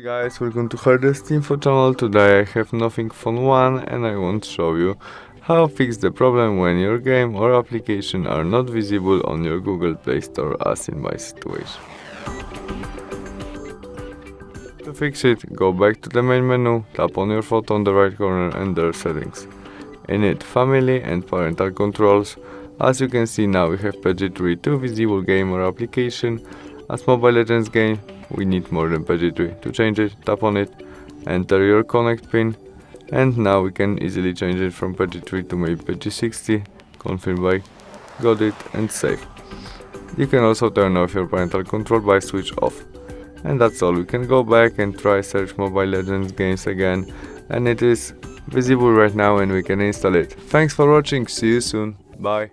Hi guys, welcome to HardReset.Info channel. Today I have Nothing Phone 1 and I want to show you how to fix the problem when your game or application are not visible on your Google Play Store, as in my situation. To fix it, go back to the main menu, tap on your photo on the right corner and there settings. In it, Family and Parental Controls. As you can see now we have PG3 to visible game or application. As Mobile Legends game, we need more than PG3. To change it, tap on it, enter your connect pin, and now we can easily change it from PG3 to maybe PG60, confirm by got it and save. You can also turn off your parental control by switch off. And that's all. We can go back and try search Mobile Legends games again, and it is visible right now and we can install it. Thanks for watching, see you soon, bye.